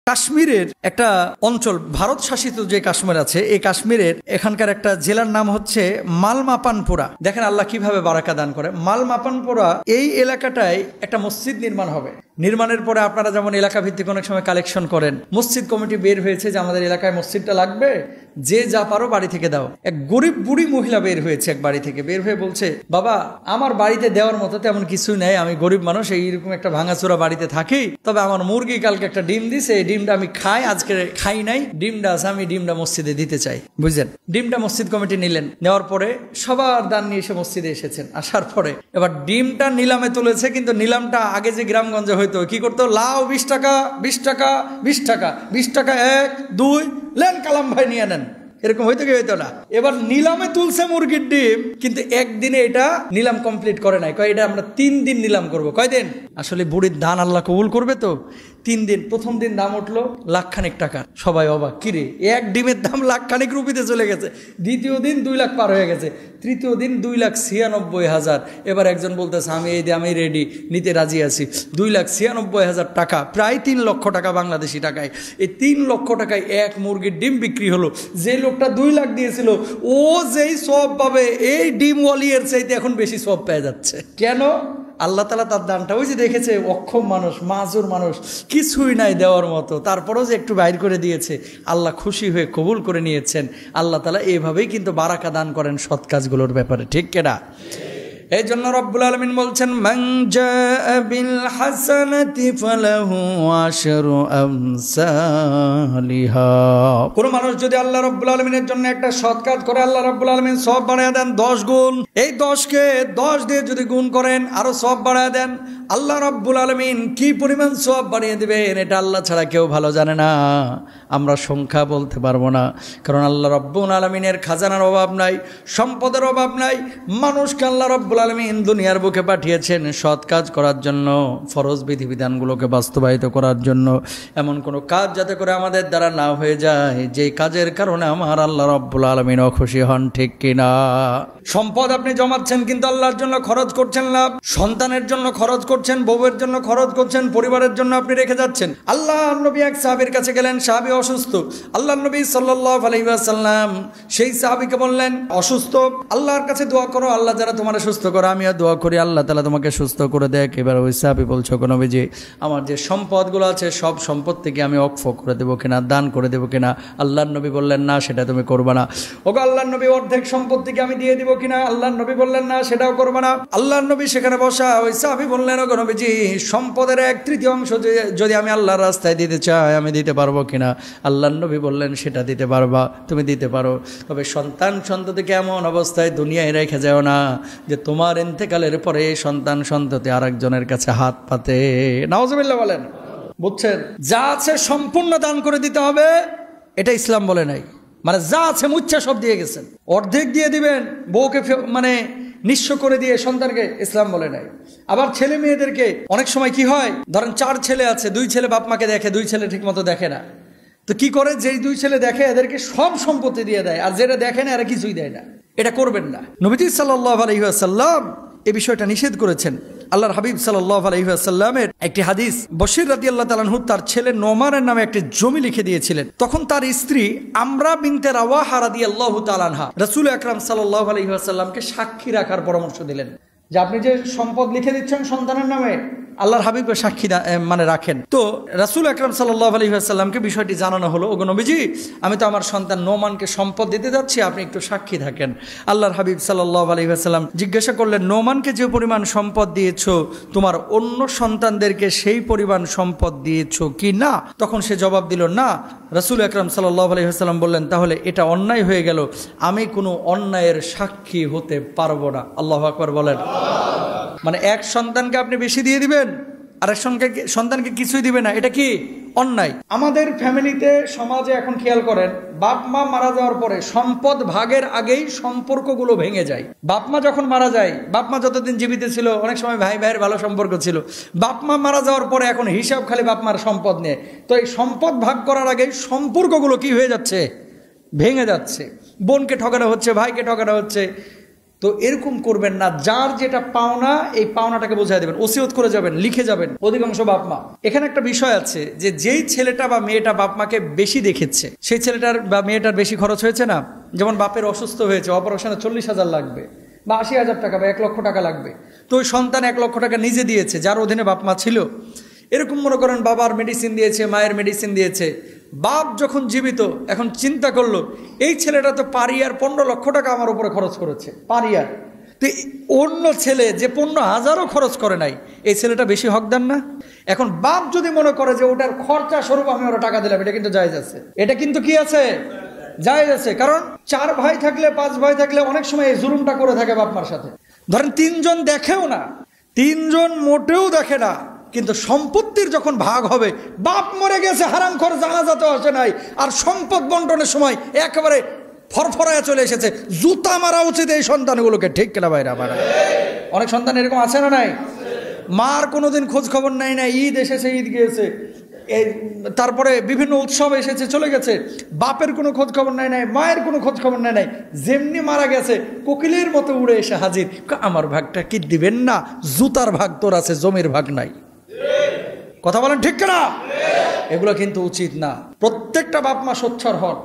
কাশ্মীরের একটা অঞ্চল, ভারত শাসিত যে কাশ্মীর আছে, এই কাশ্মীরের এখানকার একটা জেলার নাম হচ্ছে মালমাপানপুরা। দেখেন আল্লাহ কিভাবে বারাকা দান করে। মালমাপানপুরা এই এলাকাটায় একটা মসজিদ নির্মাণ হবে। নির্মাণের পরে আপনারা যেমন এলাকা ভিত্তিক অনেক সময় কালেকশন করেন, মসজিদ কমিটি বের হয়েছে যে আমাদের এলাকায় মসজিদটা লাগবে, যে যা পারো বাড়ি থেকে দাও। এক গরিব বুড়ি মহিলা বের হয়েছে, এক বাড়ি থেকে বের হয়ে বলছে, বাবা আমার বাড়িতে দেওয়ার মতো তেমন কিছুই নেই, আমি গরিব মানুষ, এইরকম একটা ভাঙাচোরা বাড়িতে থাকি, তবে আমার মুরগি কালকে একটা ডিম দিছে, এই ডিমটা আমি খাই, আজকে খাই নাই, ডিমটা আছে, আমি ডিমটা মসজিদে দিতে চাই। বুঝলেন? ডিমটা মসজিদ কমিটি নিলেন, নেওয়ার পরে সবার দান নিয়ে এসে মসজিদে এসেছেন। আসার পরে এবার ডিমটা নিলামে তুলেছে, কিন্তু নিলামটা আগে যে গ্রামগঞ্জে হইতো কি করতো, লাউ 20 টাকা 20 টাকা 20 টাকা 20 টাকা 1 2 লেন কালাম ভাই নিয়ে নেন, এরকম হইতো কি হইতো না। এবার নিলামে তুলছে মুরগির ডিম, কিন্তু একদিনে এটা নিলাম কমপ্লিট করে নাই, কয় এটা আমরা 3 দিন নিলাম করব। কয়দিন? আসলে বুড়ির দান আল্লাহ কবুল করবে তো 3 দিন। প্রথম দিন দাম উঠলো লাখখানিক টাকা, সবাই অবাক, কিরে এক ডিমের দাম লাখখানিক রুপিতে চলে গেছে। দ্বিতীয় দিন 2 লাখ পার হয়ে গেছে, তৃতীয় দিন 2,96,000। এবার একজন বলতেছে আমি রেডি, নিতে রাজি আছি। 2,96,000 টাকা, প্রায় 3 লক্ষ টাকা বাংলাদেশি টাকায়। এই 3 লক্ষ টাকায় এক মুরগির ডিম বিক্রি হলো। যে লোকটা 2 লাখ দিয়েছিল ও যেই সব পাবে, এই ডিম ওয়ালিয়ের চাইতে এখন বেশি সব পেয়ে যাচ্ছে। কেন? আল্লাহ তালা তার দানটা ওই যে দেখেছে, অক্ষম মানুষ, মাজুর মানুষ, কিছুই নাই দেওয়ার মতো, তারপরেও যে একটু বাইর করে দিয়েছে, আল্লাহ খুশি হয়ে কবুল করে নিয়েছেন। আল্লাহ তালা এইভাবেই কিন্তু বারাকা দান করেন সৎ কাজগুলোর ব্যাপারে, ঠিক কিনা? এই জন্য রব্বুল আলামিন বলছেন, মান জাআ বিল হাসানাতি ফালাহু আশরু আমসালিহা। কোন মানুষ যদি আল্লাহ রব্বুল আলামিনের জন্য একটা সৎ কাজ করে, আল্লাহ রব্বুল আলামিন সওয়াব বাড়ায় দেন 10 গুণ। এই 10কে 10 দিয়ে যদি গুণ করেন আরো সওয়াব বাড়ায় দেন, আল্লাহ রব্বুল আলামিন কি পরিমাণ সওয়াব বাড়িয়ে দিবেন এটা আল্লাহ ছাড়া কেউ ভালো জানে না। আমরা সংখ্যা বলতে পারবো না, কারণ আল্লাহ রব্বুল আলামিনের খাজানার অভাব নাই, সম্পদের অভাব নাই। মানুষকে আল্লাহ রব্বুল আলামিন দুনিয়ার বুকে পাঠিয়েছেন সৎ কাজ করার জন্য, ফরজ বিধিবিধানগুলোকে বাস্তবায়িত করার জন্য। এমন কোনো কাজ যাতে করে আমাদের দ্বারা না হয়ে যায় যে কাজের কারণে আমার আল্লাহ রব্বুল আলামিন অখুশি হন, ঠিক কিনা? সম্পদ আপনি জমাচ্ছেন কিন্তু আল্লাহর জন্য খরচ করছেন না, সন্তানের জন্য খরচ করছেন, বউয়ের জন্য খরচ করছেন, পরিবারের জন্য আপনি রেখে যাচ্ছেন। আল্লাহর নবী এক সাহাবীর কাছে গেলেন, সাহাবী অসুস্থ। আল্লাহর নবী সাল্লাল্লাহু আলাইহি ওয়াসাল্লাম সেই সাহাবীকে বললেন, অসুস্থ, আল্লাহর কাছে দোয়া করো, আল্লাহ যারা তোমার সুস্থ করো, আমিও দোয়া করি আল্লাহ তাআলা তোমাকে সুস্থ করে দেখ। এবার ওই সাহাবী বলছো, নবীজি আমার যে সম্পদগুলো আছে সব সম্পদ থেকে আমি অক্ষ করে দেবো কিনা, দান করে দেবো কিনা? আল্লাহর নবী বললেন, না সেটা তুমি করবে না। ওগো আল্লাহর নবী, অর্ধেক সম্পদ থেকে আমি দিয়ে দিব কিনা? আল্লাহর নবী বললেন, না সেটাও করবে না। আল্লাহর নবী সেখানে বসা, ওই সাহাবী বললেন, ওগো নবীজি সম্পদের 1/3 অংশ যদি আমি আল্লাহর রাস্তায় দিতে চাই আমি দিতে পারবো কিনা? আল্লাহর নবী বললেন, সেটা দিতে পারবা, তুমি দিতে পারো, তবে সন্তান সন্ততিকে এমন অবস্থায় দুনিয়ায় রেখে যাও না যে তোমার ইন্তেকালের পরে সন্তান সন্ততি আরেকজনের কাছে হাত পাতে। নাউজুবিল্লাহ বলেন। বুঝছেন? যা আছে সম্পূর্ণ দান করে দিতে হবে, এটা ইসলাম বলে নাই। মানে যা আছে মুচ্ছা সব দিয়ে গেছেন, অর্ধেক দিয়ে দিবেন, বউকে মানে নিঃস্ব করে দিয়ে সন্তানকে, ইসলাম বলে নাই। আবার ছেলে মেয়েদেরকে অনেক সময় কি হয়, ধরেন 4 ছেলে আছে, 2 ছেলে বাপ মাকে দেখে, 2 ছেলে ঠিক মতো দেখে না, তো কি করে, যেই 2 ছেলে দেখে এদেরকে সব সম্পত্তি দিয়ে দেয়, আর যেটা দেখে না এরা কিছুই দেয় না। এটা করবেন না। নবীজি সাল্লাল্লাহু আলাইহি ওয়াসাল্লাম এই বিষয়টা নিষেধ করেছেন। আল্লাহর হাবিব সাল্লাল্লাহু আলাইহি ওয়াসাল্লামের একটি হাদিস, বশির রাদিয়াল্লাহু তাআলা আনহু তার ছেলে নোমানের নামে একটি জমি লিখে দিয়েছিলেন। তখন তার স্ত্রী আমরা বিনতে রাওয়াহা রাদিয়াল্লাহু তাআলা আনহা রাসূল আকরাম সাল্লাল্লাহু আলাইহি ওয়াসাল্লামকে সাক্ষী রাখার পরামর্শ দিলেন যে আপনি যে সম্পদ লিখে দিচ্ছেন সন্তানের নামে, আল্লাহর হাবিবকে সাক্ষী মানে রাখেন। তো রাসূল আকরাম সাল্লাল্লাহু আলাইহি ওয়াসাল্লামকে বিষয়টি জানানো হলো, ওগো নবীজি আমি তো আমার সন্তান নোমানকে সম্পদ দিতে যাচ্ছি, আপনি একটু সাক্ষী থাকেন। আল্লাহর হাবিব সাল্লাল্লাহু আলাইহি ওয়াসাল্লাম জিজ্ঞাসা করলেন, নোমানকে যে পরিমাণ সম্পদ দিয়েছো তোমার অন্য সন্তানদেরকে সেই পরিমাণ সম্পদ দিয়েছো কি না? তখন সে জবাব দিল না। রাসূল আকরাম সাল্লাল্লাহু আলাইহি ওয়াসাল্লাম বললেন, তাহলে এটা অন্যায় হয়ে গেল, আমি কোনো অন্যায়ের সাক্ষী হতে পারবো না। আল্লাহু আকবার বলেন। মানে এক সন্তানকে আপনি বেশি দিয়ে দিবেন, আরেক সন্তানকে কিছুই দিবে না, এটা কি অন্যায়। আমাদের ফ্যামিলিতে, সমাজে এখন খেয়াল করেন, বাপ মা মারা যাওয়ার পরে সম্পদ ভাগের আগেই সম্পর্কগুলো ভেঙে যায়। বাপ মা যখন মারা যায়, বাপ মা যতদিন জীবিত ছিল অনেক সময় ভাই ভাইয়ের ভালো সম্পর্ক ছিল, বাপ মা মারা যাওয়ার পরে এখন হিসাব খালি বাপ মার সম্পদ নিয়ে। তো এই সম্পদ ভাগ করার আগেই সম্পর্কগুলো কি হয়ে যাচ্ছে? ভেঙে যাচ্ছে। বোনকে ঠকানো হচ্ছে, ভাইকে ঠকানো হচ্ছে। তো এরকম করবেন না, যার যেটা পাওনা এই পাওনাটাকে বোঝাই দেবেন, ওসিয়ত করে যাবেন, লিখে যাবেন। অধিকাংশ বাপ মা, এখানে একটা বিষয় আছে যে যেই ছেলেটা বা মেয়েটা বাপ মাকে বেশি দেখেছে সেই ছেলেটার বা মেয়েটার বেশি খরচ হয়েছে না। যেমন বাপের অসুস্থ হয়েছে, অপারেশনে 40,000 লাগবে বা 80,000 টাকা বা 1 লক্ষ টাকা লাগবে, তো ওই সন্তান 1 লক্ষ টাকা নিজে দিয়েছে যার অধীনে বাপ মা ছিল। এরকম মনে করেন বাবার মেডিসিন দিয়েছে, মায়ের মেডিসিন দিয়েছে। বাপ যখন জীবিত এখন চিন্তা করলো এই ছেলেটা তো পারিয়ার 15 লক্ষ টাকা আমার উপরে খরচ করেছে, পারিয়ার। তো অন্য ছেলে যে 15,000ও খরচ করে নাই, এই ছেলেটা বেশি হকদার না? এখন বাপ যদি মনে করে যে ওটার খরচা স্বরূপ আমি ওরা টাকা দিলাম, এটা কিন্তু জায়েজ আছে। এটা কিন্তু কি আছে? জায়েজ আছে। কারণ 4 ভাই থাকলে 5 ভাই থাকলে অনেক সময় এই জুলুমটা করে থাকে বাপ মার সাথে। ধরেন 3 জন দেখেও না, 3 জন মোটেও দেখে না, কিন্তু সম্পত্তির যখন ভাগ হবে, বাপ মরে গেছে, হারামখোর জানাজাতে আসে নাই, আর সম্পদ বন্টনের সময় একেবারে ফরফরায় চলে এসেছে, জুতা মারা উচিত এই সন্তানগুলোকে। ঠিক কিনা ভাইরা? আমার অনেক সন্তান এরকম আছে না নাই? মার কোনোদিন খোঁজ খবর নাই, না ঈদ এসেছে ঈদ গিয়েছে, এই তারপরে বিভিন্ন উৎসব এসেছে চলে গেছে, বাপের কোনো খোঁজ খবর নাই, মায়ের কোনো খোঁজ খবর নাই, যেমনি মারা গেছে কোকিলের মতো উড়ে এসে হাজির, আমার ভাগটা কি দিবেন না? জুতার ভাগ তোর আছে, জমির ভাগ নাই। কথা বলেন ঠিক কিনা? এগুলো কিন্তু উচিত না। প্রত্যেকটা বাপ মা সোচ্চার হন।